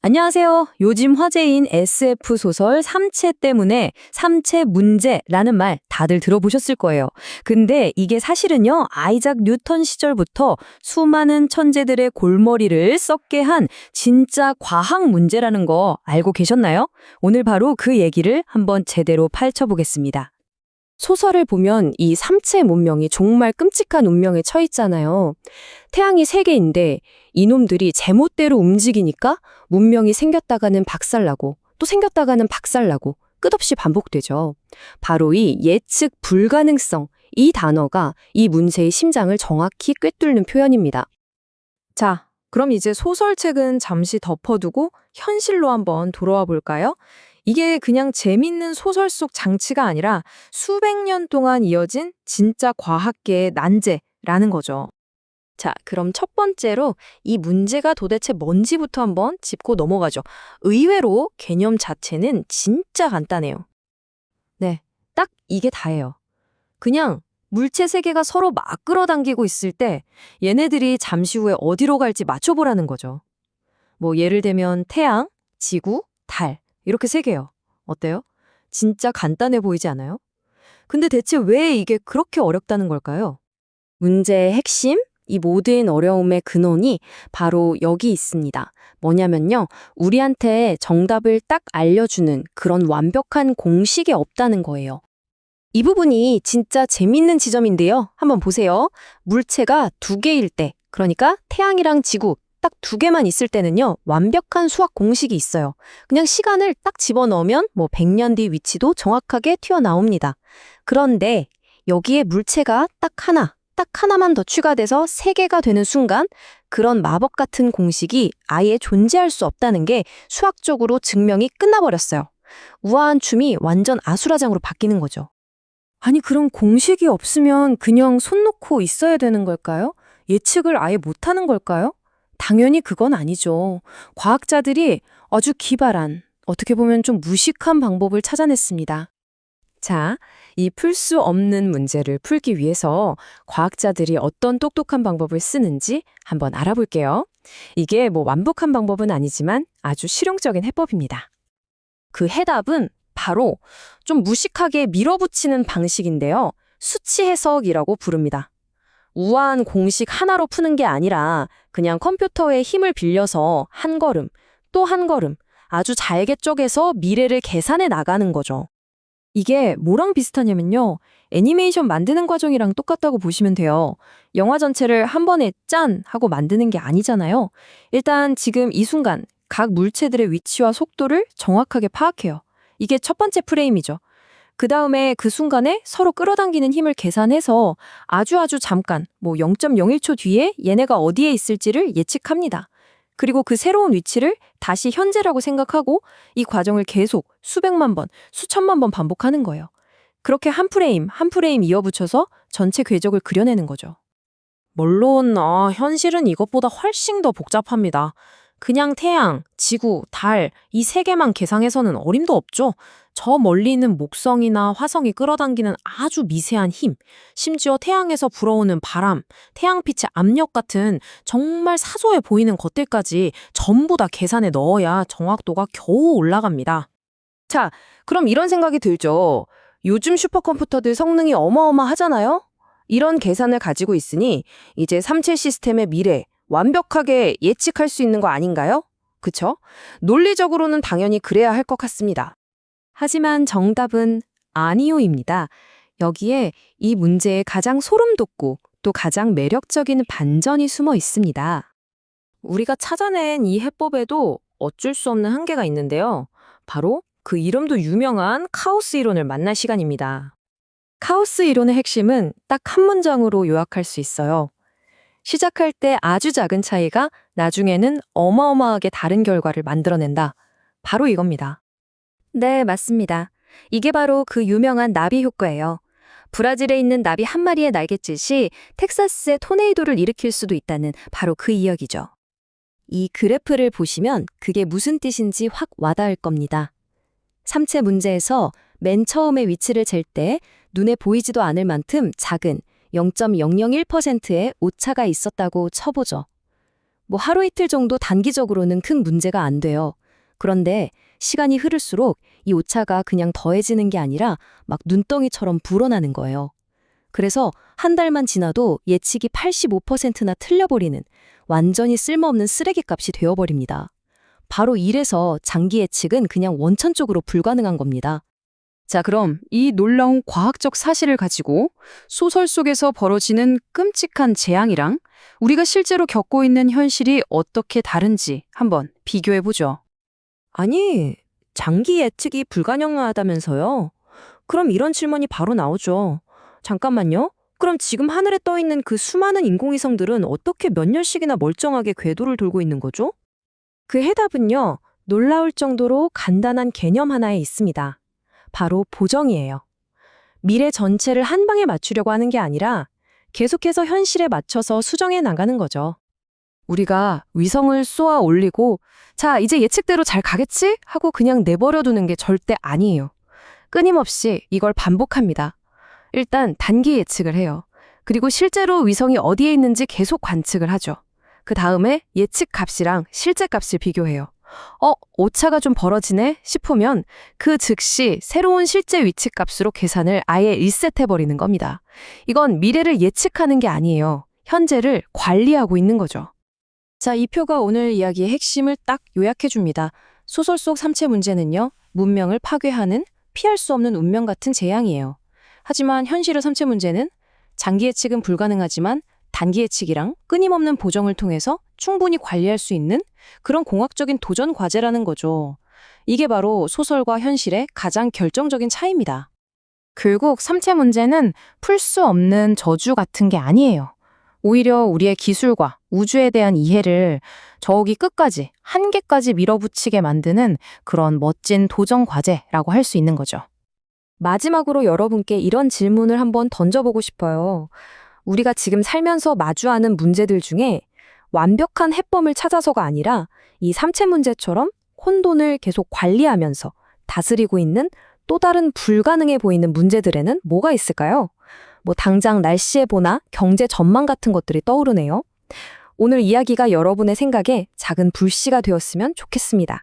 안녕하세요. 요즘 화제인 SF 소설 삼체 때문에 삼체 문제라는 말 다들 들어보셨을 거예요. 근데 이게 사실은요, 아이작 뉴턴 시절부터 수많은 천재들의 골머리를 썩게 한 진짜 과학 문제라는 거 알고 계셨나요? 오늘 바로 그 얘기를 한번 제대로 파헤쳐보겠습니다. 소설을 보면 이 삼체 문명이 정말 끔찍한 운명에 처했잖아요. 태양이 세 개인데 이놈들이 제멋대로 움직이니까 문명이 생겼다가는 박살나고 또 생겼다가는 박살나고 끝없이 반복되죠. 바로 이 예측 불가능성, 이 단어가 이 문제의 심장을 정확히 꿰뚫는 표현입니다. 자, 그럼 이제 소설책은 잠시 덮어두고 현실로 한번 돌아와 볼까요? 이게 그냥 재밌는 소설 속 장치가 아니라 수백 년 동안 이어진 진짜 과학계의 난제라는 거죠. 자, 그럼 첫 번째로 이 문제가 도대체 뭔지부터 한번 짚고 넘어가죠. 의외로 개념 자체는 진짜 간단해요. 네, 딱 이게 다예요. 그냥 물체 세계가 서로 막 끌어당기고 있을 때 얘네들이 잠시 후에 어디로 갈지 맞춰보라는 거죠. 뭐 예를 들면 태양, 지구, 달 이렇게 세 개요. 어때요? 진짜 간단해 보이지 않아요? 근데 대체 왜 이게 그렇게 어렵다는 걸까요? 문제의 핵심, 이 모든 어려움의 근원이 바로 여기 있습니다. 뭐냐면요, 우리한테 정답을 딱 알려주는 그런 완벽한 공식이 없다는 거예요. 이 부분이 진짜 재밌는 지점인데요. 한번 보세요. 물체가 두 개일 때, 그러니까 태양이랑 지구 딱 두 개만 있을 때는요, 완벽한 수학 공식이 있어요. 그냥 시간을 딱 집어넣으면 뭐 100년 뒤 위치도 정확하게 튀어나옵니다. 그런데 여기에 물체가 딱 하나만 더 추가돼서 세 개가 되는 순간 그런 마법 같은 공식이 아예 존재할 수 없다는 게 수학적으로 증명이 끝나버렸어요. 우아한 춤이 완전 아수라장으로 바뀌는 거죠. 아니, 그럼 공식이 없으면 그냥 손 놓고 있어야 되는 걸까요? 예측을 아예 못하는 걸까요? 당연히 그건 아니죠. 과학자들이 아주 기발한, 어떻게 보면 좀 무식한 방법을 찾아냈습니다. 자, 이 풀 수 없는 문제를 풀기 위해서 과학자들이 어떤 똑똑한 방법을 쓰는지 한번 알아볼게요. 이게 뭐 완벽한 방법은 아니지만 아주 실용적인 해법입니다. 그 해답은 바로 좀 무식하게 밀어붙이는 방식인데요. 수치 해석이라고 부릅니다. 우아한 공식 하나로 푸는 게 아니라 그냥 컴퓨터의 힘을 빌려서 한 걸음, 또 한 걸음 아주 잘게 쪼개서 미래를 계산해 나가는 거죠. 이게 뭐랑 비슷하냐면요. 애니메이션 만드는 과정이랑 똑같다고 보시면 돼요. 영화 전체를 한 번에 짠! 하고 만드는 게 아니잖아요. 일단 지금 이 순간 각 물체들의 위치와 속도를 정확하게 파악해요. 이게 첫 번째 프레임이죠. 그 다음에 그 순간에 서로 끌어당기는 힘을 계산해서 아주 잠깐, 뭐 0.01초 뒤에 얘네가 어디에 있을지를 예측합니다. 그리고 그 새로운 위치를 다시 현재라고 생각하고 이 과정을 계속 수백만 번, 수천만 번 반복하는 거예요. 그렇게 한 프레임 이어붙여서 전체 궤적을 그려내는 거죠. 물론 현실은 이것보다 훨씬 더 복잡합니다. 그냥 태양, 지구, 달 이 세 개만 계상해서는 어림도 없죠. 저 멀리 있는 목성이나 화성이 끌어당기는 아주 미세한 힘, 심지어 태양에서 불어오는 바람, 태양빛의 압력 같은 정말 사소해 보이는 것들까지 전부 다 계산에 넣어야 정확도가 겨우 올라갑니다. 자, 그럼 이런 생각이 들죠. 요즘 슈퍼컴퓨터들 성능이 어마어마하잖아요? 이런 계산을 가지고 있으니 이제 삼체 시스템의 미래, 완벽하게 예측할 수 있는 거 아닌가요? 그쵸? 논리적으로는 당연히 그래야 할 것 같습니다. 하지만 정답은 아니요입니다. 여기에 이 문제의 가장 소름 돋고 또 가장 매력적인 반전이 숨어 있습니다. 우리가 찾아낸 이 해법에도 어쩔 수 없는 한계가 있는데요. 바로 그 이름도 유명한 카오스 이론을 만날 시간입니다. 카오스 이론의 핵심은 딱 한 문장으로 요약할 수 있어요. 시작할 때 아주 작은 차이가 나중에는 어마어마하게 다른 결과를 만들어낸다. 바로 이겁니다. 네, 맞습니다. 이게 바로 그 유명한 나비 효과예요. 브라질에 있는 나비 한 마리의 날갯짓이 텍사스의 토네이도를 일으킬 수도 있다는 바로 그 이야기죠. 이 그래프를 보시면 그게 무슨 뜻인지 확 와닿을 겁니다. 삼체 문제에서 맨 처음에 위치를 잴 때 눈에 보이지도 않을 만큼 작은 0.001%의 오차가 있었다고 쳐보죠. 뭐 하루 이틀 정도 단기적으로는 큰 문제가 안 돼요. 그런데 시간이 흐를수록 이 오차가 그냥 더해지는 게 아니라 막 눈덩이처럼 불어나는 거예요. 그래서 한 달만 지나도 예측이 85%나 틀려버리는 완전히 쓸모없는 쓰레기값이 되어버립니다. 바로 이래서 장기 예측은 그냥 원천적으로 불가능한 겁니다. 자, 그럼 이 놀라운 과학적 사실을 가지고 소설 속에서 벌어지는 끔찍한 재앙이랑 우리가 실제로 겪고 있는 현실이 어떻게 다른지 한번 비교해보죠. 아니, 장기 예측이 불가능하다면서요? 그럼 이런 질문이 바로 나오죠. 잠깐만요. 그럼 지금 하늘에 떠 있는 그 수많은 인공위성들은 어떻게 몇 년씩이나 멀쩡하게 궤도를 돌고 있는 거죠? 그 해답은요, 놀라울 정도로 간단한 개념 하나에 있습니다. 바로 보정이에요. 미래 전체를 한 방에 맞추려고 하는 게 아니라 계속해서 현실에 맞춰서 수정해 나가는 거죠. 우리가 위성을 쏘아 올리고 자, 이제 예측대로 잘 가겠지? 하고 그냥 내버려 두는 게 절대 아니에요. 끊임없이 이걸 반복합니다. 일단 단기 예측을 해요. 그리고 실제로 위성이 어디에 있는지 계속 관측을 하죠. 그 다음에 예측 값이랑 실제 값을 비교해요. 오차가 좀 벌어지네 싶으면 그 즉시 새로운 실제 위치 값으로 계산을 아예 리셋해버리는 겁니다. 이건 미래를 예측하는 게 아니에요. 현재를 관리하고 있는 거죠. 자, 이 표가 오늘 이야기의 핵심을 딱 요약해줍니다. 소설 속 삼체 문제는요, 문명을 파괴하는 피할 수 없는 운명 같은 재앙이에요. 하지만 현실의 삼체 문제는 장기 예측은 불가능하지만 단기 예측이랑 끊임없는 보정을 통해서 충분히 관리할 수 있는 그런 공학적인 도전 과제라는 거죠. 이게 바로 소설과 현실의 가장 결정적인 차이입니다. 결국 삼체 문제는 풀 수 없는 저주 같은 게 아니에요. 오히려 우리의 기술과 우주에 대한 이해를 저기 끝까지, 한계까지 밀어붙이게 만드는 그런 멋진 도전 과제라고 할 수 있는 거죠. 마지막으로 여러분께 이런 질문을 한번 던져보고 싶어요. 우리가 지금 살면서 마주하는 문제들 중에 완벽한 해법을 찾아서가 아니라 이 삼체 문제처럼 혼돈을 계속 관리하면서 다스리고 있는 또 다른 불가능해 보이는 문제들에는 뭐가 있을까요? 뭐 당장 날씨 예보나 경제 전망 같은 것들이 떠오르네요. 오늘 이야기가 여러분의 생각에 작은 불씨가 되었으면 좋겠습니다.